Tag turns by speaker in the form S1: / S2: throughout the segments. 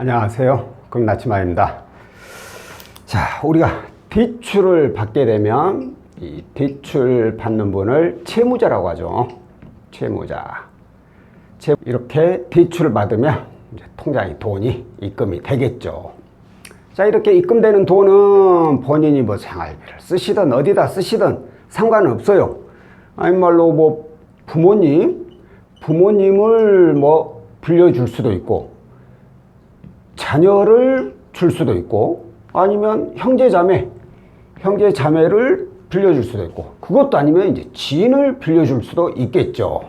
S1: 안녕하세요. 금나치마입니다. 자, 우리가 대출을 받게 되면 이 대출 받는 분을 채무자라고 하죠. 채무자. 이렇게 대출을 받으면 이제 통장에 돈이 입금이 되겠죠. 자, 이렇게 입금되는 돈은 본인이 뭐 생활비를 쓰시든 어디다 쓰시든 상관은 없어요. 아니 말로 뭐 부모님을 뭐 빌려줄 수도 있고, 자녀를 줄 수도 있고, 아니면 형제자매를 빌려줄 수도 있고, 그것도 아니면 이제 지인을 빌려줄 수도 있겠죠.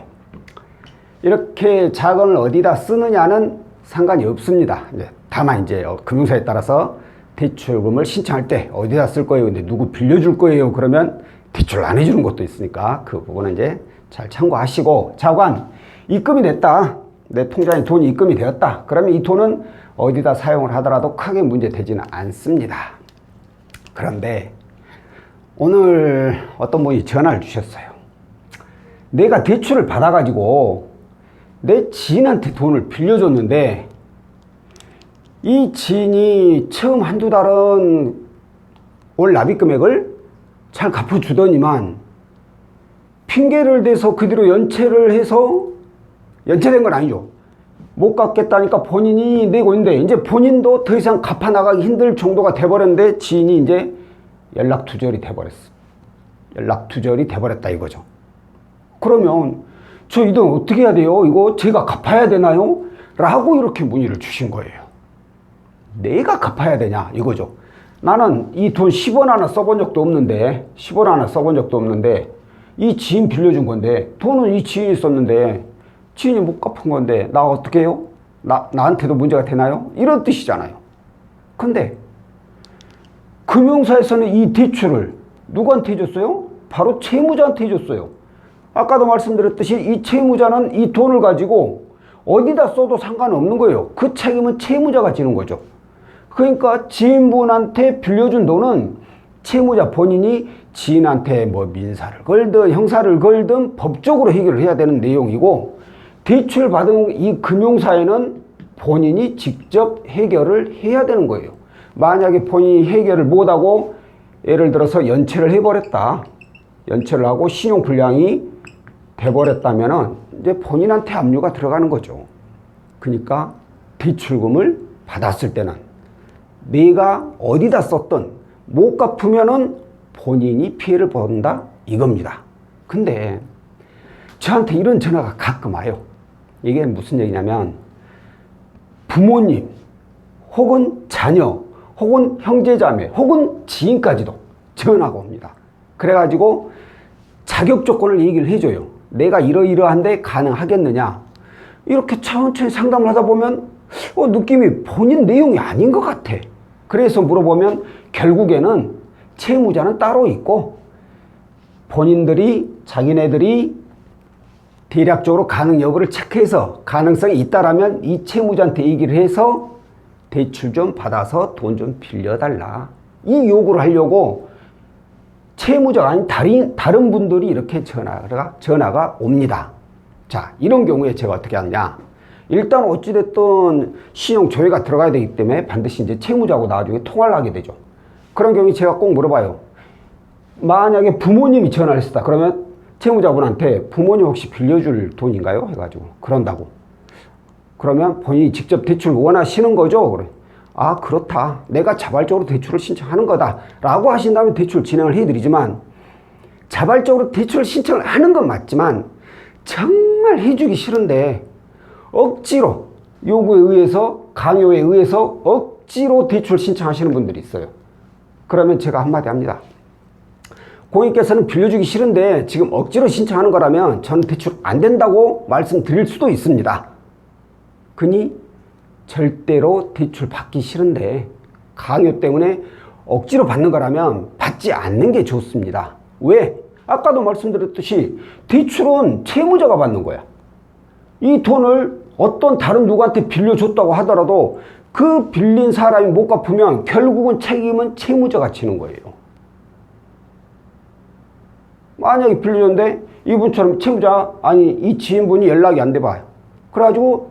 S1: 이렇게 자금을 어디다 쓰느냐는 상관이 없습니다. 다만 이제 금융사에 따라서 대출금을 신청할 때 어디다 쓸 거예요? 근데 누구 빌려줄 거예요? 그러면 대출을 안 해주는 것도 있으니까 그 부분은 이제 잘 참고하시고, 자관 입금이 됐다. 내 통장에 돈이 입금이 되었다. 그러면 이 돈은 어디다 사용을 하더라도 크게 문제되지는 않습니다. 그런데 오늘 어떤 분이 전화를 주셨어요. 내가 대출을 받아가지고 내 지인한테 돈을 빌려줬는데 이 지인이 처음 한두 달은 월 납입 금액을 잘 갚아주더니만 핑계를 대서 그 뒤로 연체된 건 아니죠. 못 갚겠다니까 본인이 내고 있는데 이제 본인도 더 이상 갚아 나가기 힘들 정도가 돼버렸는데 지인이 이제 연락 두절이 돼버렸다 이거죠. 그러면 저 이 돈 어떻게 해야 돼요? 이거 제가 갚아야 되나요? 라고 이렇게 문의를 주신 거예요. 내가 갚아야 되냐 이거죠. 나는 이 돈 10원 하나 써본 적도 없는데 이 지인 빌려준 건데 돈은 이 지인이 썼는데 지인이 못 갚은 건데 나 어떻게 해요? 나한테도 문제가 되나요? 이런 뜻이잖아요. 근데 금융사에서는 이 대출을 누구한테 해줬어요? 바로 채무자한테 해줬어요. 아까도 말씀드렸듯이 이 채무자는 이 돈을 가지고 어디다 써도 상관없는 거예요. 그 책임은 채무자가 지는 거죠. 그러니까 지인분한테 빌려준 돈은 채무자 본인이 지인한테 뭐 민사를 걸든 형사를 걸든 법적으로 해결을 해야 되는 내용이고, 대출 받은 이 금융사에는 본인이 직접 해결을 해야 되는 거예요. 만약에 본인이 해결을 못하고 예를 들어서 연체를 해버렸다. 연체를 하고 신용불량이 돼버렸다면 이제 본인한테 압류가 들어가는 거죠. 그러니까 대출금을 받았을 때는 내가 어디다 썼든 못 갚으면은 본인이 피해를 본다 이겁니다. 근데 저한테 이런 전화가 가끔 와요. 이게 무슨 얘기냐면 부모님 혹은 자녀 혹은 형제자매 혹은 지인까지도 전화가 옵니다. 그래가지고 자격 조건을 얘기를 해줘요. 내가 이러이러한데 가능하겠느냐. 이렇게 천천히 상담을 하다 보면 느낌이 본인 내용이 아닌 것 같아. 그래서 물어보면 결국에는 채무자는 따로 있고 자기네들이 대략적으로 가능 여부를 체크해서 가능성이 있다라면 이 채무자한테 얘기를 해서 대출 좀 받아서 돈 좀 빌려달라. 이 요구를 하려고 채무자가 아닌 다른 분들이 이렇게 전화가 옵니다. 자, 이런 경우에 제가 어떻게 하느냐. 일단 어찌됐든 신용조회가 들어가야 되기 때문에 반드시 이제 채무자하고 나중에 통화를 하게 되죠. 그런 경우에 제가 꼭 물어봐요. 만약에 부모님이 전화를 했다. 그러면 채무자분한테 부모님 혹시 빌려줄 돈인가요? 해가지고 그런다고. 그러면 본인이 직접 대출 원하시는 거죠? 그래. 아, 그렇다. 내가 자발적으로 대출을 신청하는 거다. 라고 하신다면 대출 진행을 해드리지만, 자발적으로 대출 신청을 하는 건 맞지만 정말 해주기 싫은데 억지로 요구에 의해서 강요에 의해서 억지로 대출 신청하시는 분들이 있어요. 그러면 제가 한마디 합니다. 고객께서는 빌려주기 싫은데 지금 억지로 신청하는 거라면 저는 대출 안 된다고 말씀드릴 수도 있습니다. 그니 절대로 대출 받기 싫은데 강요 때문에 억지로 받는 거라면 받지 않는 게 좋습니다. 왜? 아까도 말씀드렸듯이 대출은 채무자가 받는 거야. 이 돈을 어떤 다른 누구한테 빌려줬다고 하더라도 그 빌린 사람이 못 갚으면 결국은 책임은 채무자가 지는 거예요. 만약에 빌려줬는데 이분처럼 채무자, 아니 이 지인분이 연락이 안 돼 봐요. 그래가지고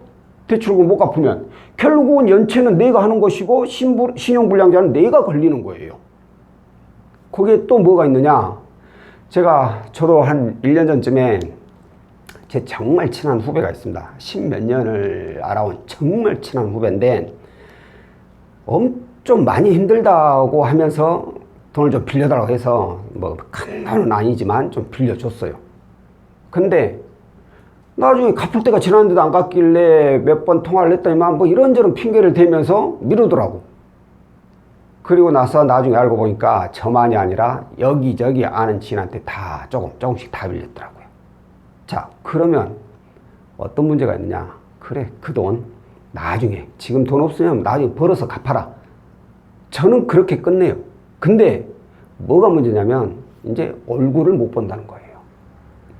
S1: 대출금 못 갚으면 결국은 연체는 내가 하는 것이고 신용불량자는 내가 걸리는 거예요. 거기에 또 뭐가 있느냐. 저도 한 1년 전쯤에 제 정말 친한 후배가 있습니다. 10몇 년을 알아온 정말 친한 후배인데 좀 많이 힘들다고 하면서 돈을 좀 빌려달라고 해서 뭐 큰 돈은 아니지만 좀 빌려줬어요. 근데 나중에 갚을 때가 지났는데도 안 갚길래 몇 번 통화를 했더니만 뭐 이런저런 핑계를 대면서 미루더라고. 그리고 나서 나중에 알고 보니까 저만이 아니라 여기저기 아는 지인한테 다 조금씩 다 빌렸더라고요. 자, 그러면 어떤 문제가 있느냐. 그래, 그 돈 나중에 지금 돈 없으면 나중에 벌어서 갚아라. 저는 그렇게 끝내요. 근데 뭐가 문제냐면 이제 얼굴을 못 본다는 거예요.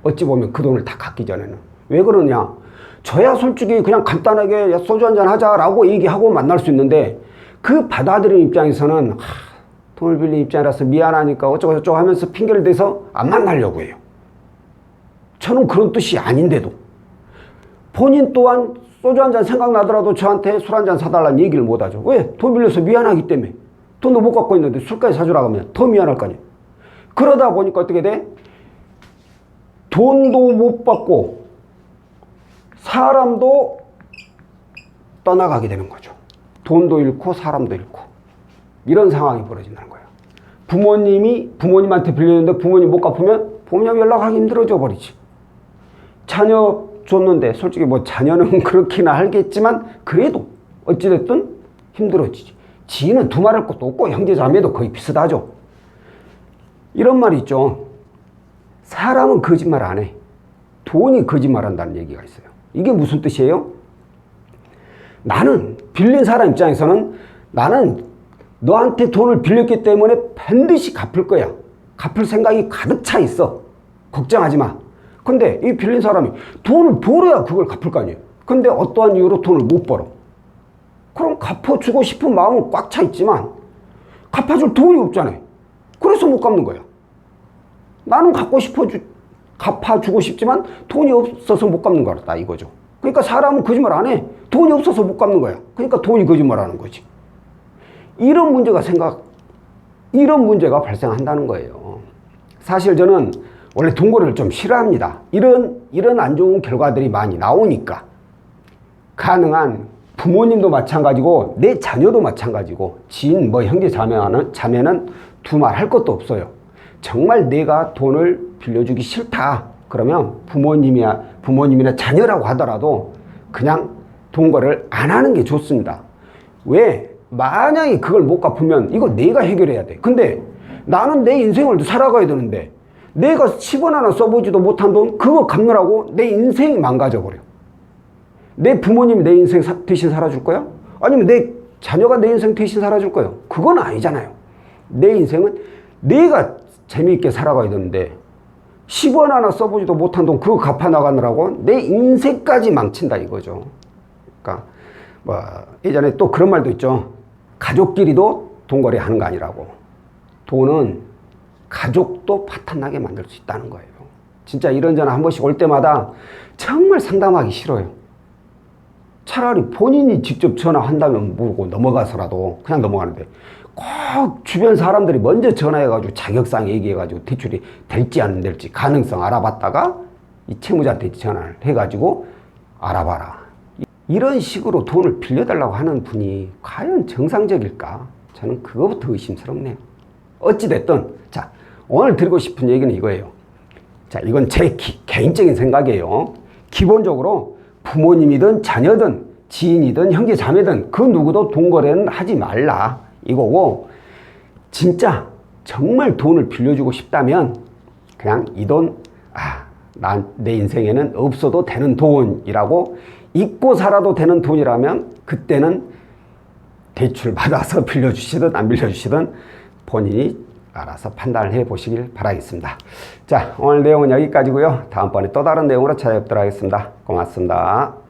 S1: 어찌 보면 그 돈을 다 갚기 전에는. 왜 그러냐. 저야 솔직히 그냥 간단하게 소주 한잔 하자라고 얘기하고 만날 수 있는데 그 받아들이는 입장에서는 돈을 빌린 입장이라서 미안하니까 어쩌고저쩌고 하면서 핑계를 대서 안 만나려고 해요. 저는 그런 뜻이 아닌데도 본인 또한 소주 한잔 생각나더라도 저한테 술 한잔 사달라는 얘기를 못하죠. 왜? 돈 빌려서 미안하기 때문에. 돈도 못 갖고 있는데 술까지 사주라고 하면 더 미안할 거 아니에요. 그러다 보니까 어떻게 돼? 돈도 못 받고 사람도 떠나가게 되는 거죠. 돈도 잃고 사람도 잃고 이런 상황이 벌어진다는 거예요. 부모님한테 빌렸는데 부모님 못 갚으면 부모님 연락하기 힘들어져 버리지. 자녀 줬는데 솔직히 뭐 자녀는 그렇게나 하겠지만 그래도 어찌됐든 힘들어지지. 지인은 두말할 것도 없고 형제자매도 거의 비슷하죠. 이런 말이 있죠. 사람은 거짓말 안 해. 돈이 거짓말한다는 얘기가 있어요. 이게 무슨 뜻이에요? 나는 빌린 사람 입장에서는 나는 너한테 돈을 빌렸기 때문에 반드시 갚을 거야. 갚을 생각이 가득 차 있어. 걱정하지 마. 근데 이 빌린 사람이 돈을 벌어야 그걸 갚을 거 아니에요. 근데 어떠한 이유로 돈을 못 벌어. 그럼 갚아주고 싶은 마음은 꽉 차 있지만 갚아줄 돈이 없잖아요. 그래서 못 갚는 거야. 나는 갚아주고 싶지만 돈이 없어서 못 갚는 거다 이거죠. 그러니까 사람은 거짓말 안 해. 돈이 없어서 못 갚는 거야. 그러니까 돈이 거짓말하는 거지. 이런 문제가 발생한다는 거예요. 사실 저는 원래 돈거래를 좀 싫어합니다. 이런 안 좋은 결과들이 많이 나오니까 가능한 부모님도 마찬가지고 내 자녀도 마찬가지고 지인 형제 자매는 두말 할 것도 없어요. 정말 내가 돈을 빌려주기 싫다 그러면 부모님이나 자녀라고 하더라도 그냥 돈거래를 안 하는 게 좋습니다. 왜? 만약에 그걸 못 갚으면 이거 내가 해결해야 돼. 근데 나는 내 인생을 살아가야 되는데 내가 10원 하나 써보지도 못한 돈 그거 갚느라고 내 인생이 망가져버려. 내 부모님이 내 인생 대신 살아줄 거야? 아니면 내 자녀가 내 인생 대신 살아줄 거야? 그건 아니잖아요. 내 인생은 내가 재미있게 살아가야 되는데 10원 하나 써보지도 못한 돈 그거 갚아 나가느라고 내 인생까지 망친다 이거죠. 그러니까 예전에 또 그런 말도 있죠. 가족끼리도 돈거래 하는 거 아니라고. 돈은 가족도 파탄나게 만들 수 있다는 거예요. 진짜 이런저런 한 번씩 올 때마다 정말 상담하기 싫어요. 차라리 본인이 직접 전화한다면 모르고 넘어가서라도 그냥 넘어가는데 꼭 주변 사람들이 먼저 전화해가지고 자격사항 얘기해가지고 대출이 될지 안 될지 가능성 알아봤다가 이 채무자한테 전화를 해가지고 알아봐라. 이런 식으로 돈을 빌려달라고 하는 분이 과연 정상적일까? 저는 그거부터 의심스럽네요. 어찌됐든 자 오늘 드리고 싶은 얘기는 이거예요. 자 이건 제 개인적인 생각이에요. 기본적으로 부모님이든 자녀든 지인이든 형제 자매든 그 누구도 돈거래는 하지 말라 이거고, 진짜 정말 돈을 빌려주고 싶다면 그냥 이 돈 내 인생에는 없어도 되는 돈이라고 잊고 살아도 되는 돈이라면 그때는 대출 받아서 빌려주시든 안 빌려주시든 본인이 알아서 판단을 해 보시길 바라겠습니다. 자 오늘 내용은 여기까지고요. 다음번에 또 다른 내용으로 찾아뵙도록 하겠습니다. 고맙습니다.